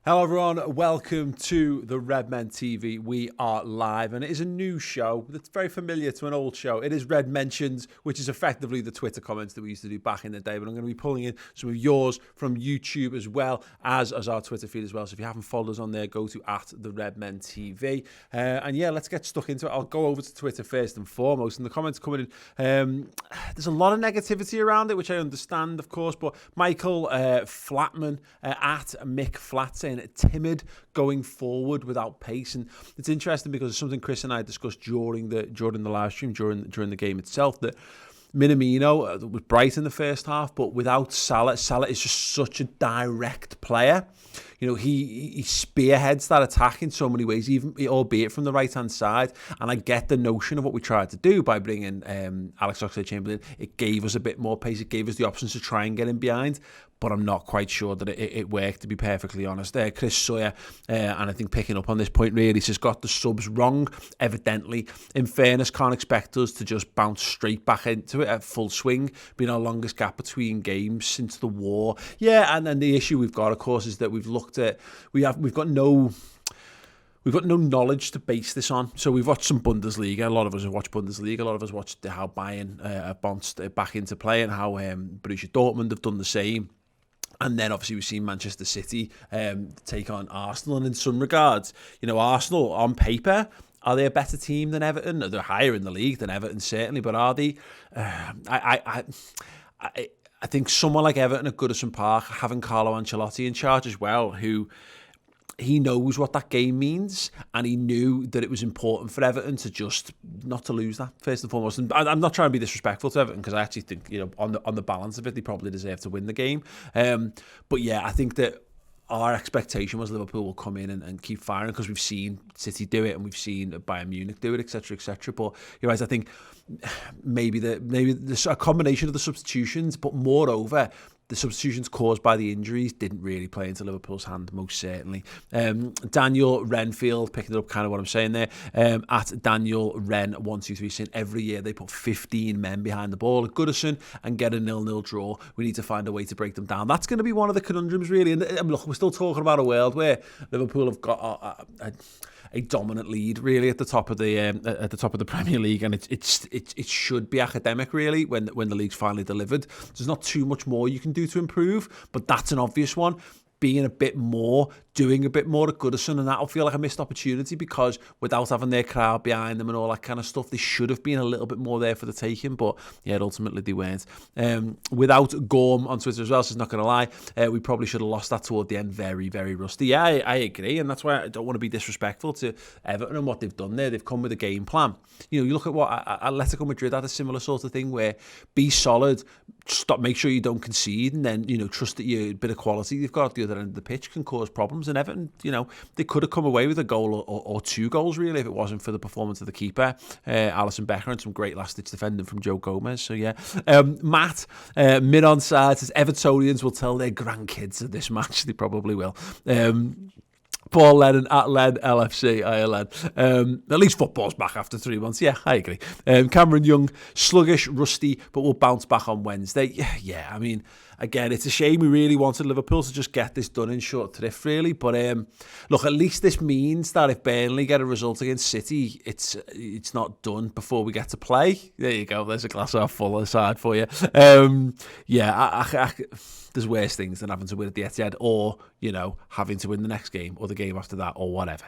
Hello everyone, welcome to the Redmen TV. We are live and it is a new show that's very familiar to an old show. It is Redmentions, which is effectively the Twitter comments that we used to do back in the day, but I'm going to be pulling in some of yours from YouTube as well as our Twitter feed as well. So if you haven't followed us on there, go to @the_Redmen_TV. And yeah, let's get stuck into it. I'll go over to Twitter first and foremost, and the comments coming in, there's a lot of negativity around it, which I understand, of course, but Michael Flatman at Mick Flat saying timid going forward without pace. And it's interesting because it's something Chris and I discussed during the live stream, during the game itself, that Minamino was bright in the first half, but without Salah is just such a direct player. You know, he spearheads that attack in so many ways, even albeit from the right-hand side. And I get the notion of what we tried to do by bringing Alex Oxlade-Chamberlain. It gave us a bit more pace. It gave us the options to try and get in behind. But I'm not quite sure that it worked, to be perfectly honest. Chris Sawyer, and I think picking up on this point really, has got the subs wrong, evidently. In fairness, can't expect us to just bounce straight back into it at full swing, being our longest gap between games since the war. Yeah, and then the issue we've got, of course, is that we've got no knowledge to base this on. So we've watched some Bundesliga. A lot of us have watched Bundesliga. A lot of us watched how Bayern bounced back into play and how Borussia Dortmund have done the same. And then obviously we've seen Manchester City take on Arsenal. And in some regards, you know, Arsenal on paper, are they a better team than Everton? They're higher in the league than Everton, certainly. But are they? I think someone like Everton at Goodison Park, having Carlo Ancelotti in charge as well, who he knows what that game means, and he knew that it was important for Everton to just not to lose that first and foremost. And I'm not trying to be disrespectful to Everton, because I actually think, you know, on the balance of it, they probably deserve to win the game. But yeah, I think that our expectation was Liverpool will come in and keep firing, because we've seen City do it and we've seen Bayern Munich do it, etc., etc. But you're right, I think maybe there's a combination of the substitutions, but moreover, the substitutions caused by the injuries didn't really play into Liverpool's hand, most certainly. Daniel Renfield, picking up kind of what I'm saying there, at Daniel Ren123, saying every year they put 15 men behind the ball at Goodison and get a 0-0 draw. We need to find a way to break them down. That's going to be one of the conundrums, really. And look, we're still talking about a world where Liverpool have got a dominant lead, really, at the top of the Premier League, and it should be academic, really, when the league's finally delivered. There's not too much more you can do to improve, but that's an obvious one. Being a bit more, doing a bit more at Goodison, and that'll feel like a missed opportunity, because without having their crowd behind them and all that kind of stuff, they should have been a little bit more there for the taking, but yeah, ultimately they weren't. Without Gorm on Twitter as well, so it's not going to lie, we probably should have lost that toward the end. Very, very rusty. Yeah, I agree, and that's why I don't want to be disrespectful to Everton and what they've done there. They've come with a game plan. You know, you look at what Atletico Madrid had, a similar sort of thing where be solid, make sure you don't concede, and then, you know, trust that your bit of quality you've got at the other end of the pitch can cause problems. And Everton, you know, they could have come away with a goal or two goals, really, if it wasn't for the performance of the keeper, Alisson Becker, and some great last-ditch defending from Joe Gomez. So yeah, Matt, mid-on-side, says Evertonians will tell their grandkids of this match. They probably will. Paul Lennon at Len LFC, Ireland. At least football's back after 3 months. Yeah, I agree. Cameron Young, sluggish, rusty, but we'll bounce back on Wednesday. Yeah, I mean, again, it's a shame. We really wanted Liverpool to just get this done in short thrift, really. But look, at least this means that if Burnley get a result against City, it's not done before we get to play. There you go. There's a glass half full aside for you. Yeah, there's worse things than having to win at the Etihad, or, you know, having to win the next game or the game after that, or whatever.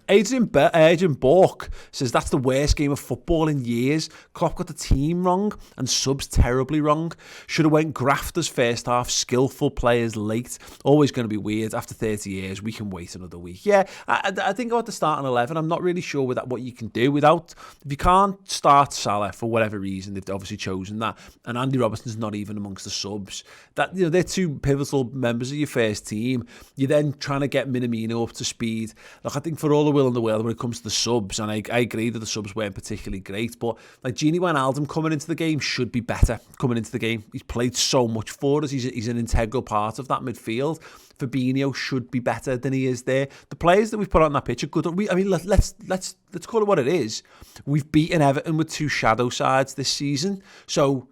Adrian Bork says that's the worst game of football in years. Klopp got the team wrong and subs terribly wrong. Should have went grafters first half, skillful players late. Always going to be weird. After 30 years, we can wait another week. Yeah, I think about the starting 11. I'm not really sure what you can do without. If you can't start Salah for whatever reason, they've obviously chosen that, and Andy Robertson's not even amongst the subs. That, you know, they're two pivotal members of your first team. You're then trying to get Minamino up to speed. Look, I think for all the will in the world when it comes to the subs, and I agree that the subs weren't particularly great, but like Gini Wijnaldum coming into the game should be better coming into the game. He's played so much for us. He's an integral part of that midfield. Fabinho should be better than he is there. The players that we've put on that pitch are good. Let's call it what it is. We've beaten Everton with two shadow sides this season, so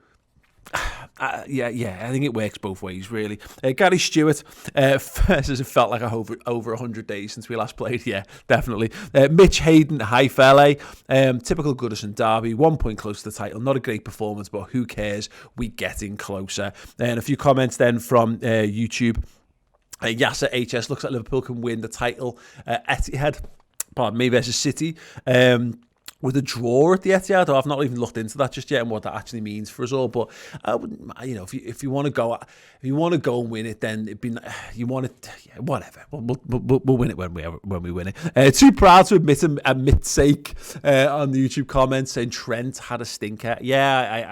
Yeah, I think it works both ways, really. Gary Stewart says it felt like over 100 days since we last played. Yeah, definitely. Mitch Hayden, hi fella. Typical Goodison derby, 1 point close to the title. Not a great performance, but who cares? We getting closer. And a few comments then from YouTube. Yasser HS looks like Liverpool can win the title. Etihad, pardon me, versus City. With a draw at the Etihad, I've not even looked into that just yet and what that actually means for us all. But I wouldn't, if you want to go and win it, then it'd be you want it, yeah, whatever. We'll win it when we win it. Too proud to admit a mistake on the YouTube comments saying Trent had a stinker. Yeah,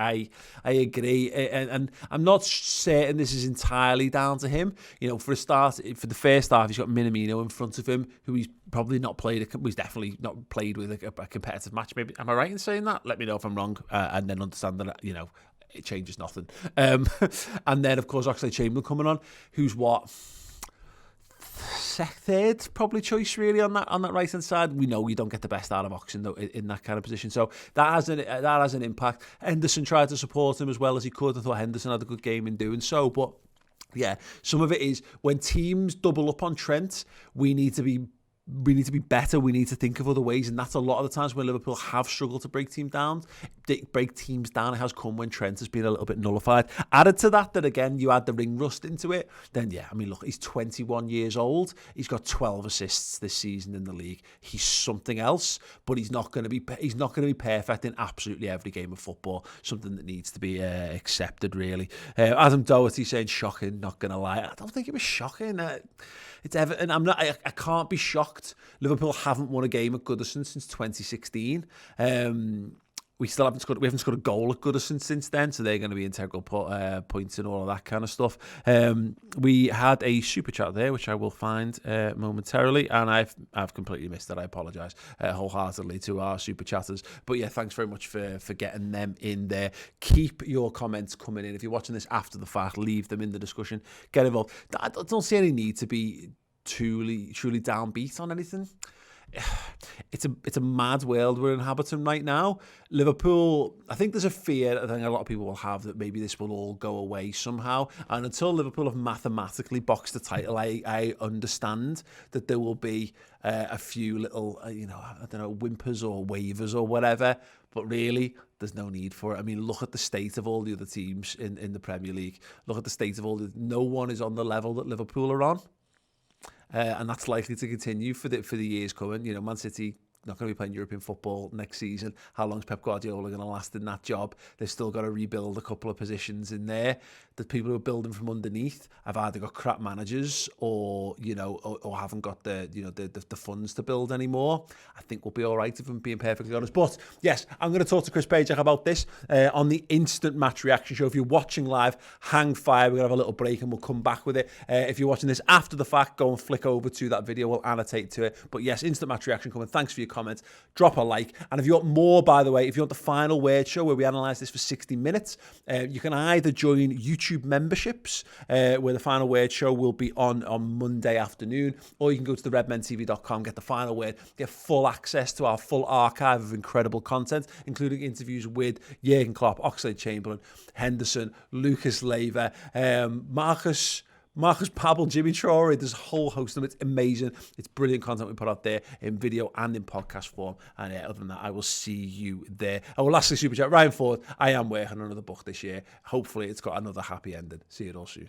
I agree, and I'm not certain this is entirely down to him. For a start, for the first half, he's got Minamino in front of him, who he's probably not played. He's definitely not played with a competitive match. Maybe am I right in saying that? Let me know if I'm wrong, and then understand that it changes nothing. And then of course Oxlade-Chamberlain coming on, who's third probably choice really on that right hand side. We know you don't get the best out of Oxen though in that kind of position, so that has an impact. Henderson tried to support him as well as he could. I thought Henderson had a good game in doing so, but yeah, some of it is when teams double up on Trent, we need to be better. We need to think of other ways, and that's a lot of the times when Liverpool have struggled to break teams down. It has come when Trent has been a little bit nullified. Added to that again, you add the ring rust into it. Then yeah, I mean, look, he's 21 years old. He's got 12 assists this season in the league. He's something else, but he's not going to be perfect in absolutely every game of football. Something that needs to be accepted, really. Adam Doherty saying shocking. Not going to lie, I don't think it was shocking. It's Everton. I can't be shocked. Liverpool haven't won a game at Goodison since 2016. We haven't scored a goal at Goodison since then, so they're going to be integral points and all of that kind of stuff. We had a super chat there, which I will find momentarily, and I've completely missed it. I apologise wholeheartedly to our super chatters, but yeah, thanks very much for getting them in there. Keep your comments coming in. If you're watching this after the fact, leave them in the discussion. Get involved. I don't see any need to be truly downbeat on anything. It's a mad world we're inhabiting right now. Liverpool, I think there's a fear, I think a lot of people will have, that maybe this will all go away somehow. And until Liverpool have mathematically boxed the title, I understand that there will be a few little, I don't know, whimpers or wavers or whatever. But really, there's no need for it. I mean, look at the state of all the other teams in the Premier League. Look at the state of no one is on the level that Liverpool are on. And that's likely to continue for the years coming. Man City not going to be playing European football next season. How long is Pep Guardiola going to last in that job? They've still got to rebuild a couple of positions in there. The people who are building from underneath have either got crap managers or haven't got the funds to build anymore. I think we'll be all right if I'm being perfectly honest. But yes, I'm going to talk to Chris Pajak about this on the Instant Match Reaction Show. If you're watching live, hang fire. We're going to have a little break and we'll come back with it. If you're watching this after the fact, go and flick over to that video. We'll annotate to it. But yes, Instant Match Reaction coming. Thanks for your comments. Drop a like. And if you want more, by the way, if you want the Final Word Show where we analyse this for 60 minutes, you can either join YouTube memberships where the Final Word Show will be on Monday afternoon, or you can go to the redmentv.com, get the Final Word, get full access to our full archive of incredible content, including interviews with Jurgen Klopp, Oxlade-Chamberlain, Henderson, Lucas Leiva, Marcus Pavel, Jimmy Traore. There's a whole host of them. It's amazing. It's brilliant content we put out there in video and in podcast form. And other than that, I will see you there. I will lastly super chat Ryan Ford. I am working on another book this year. Hopefully it's got another happy ending. See you all soon.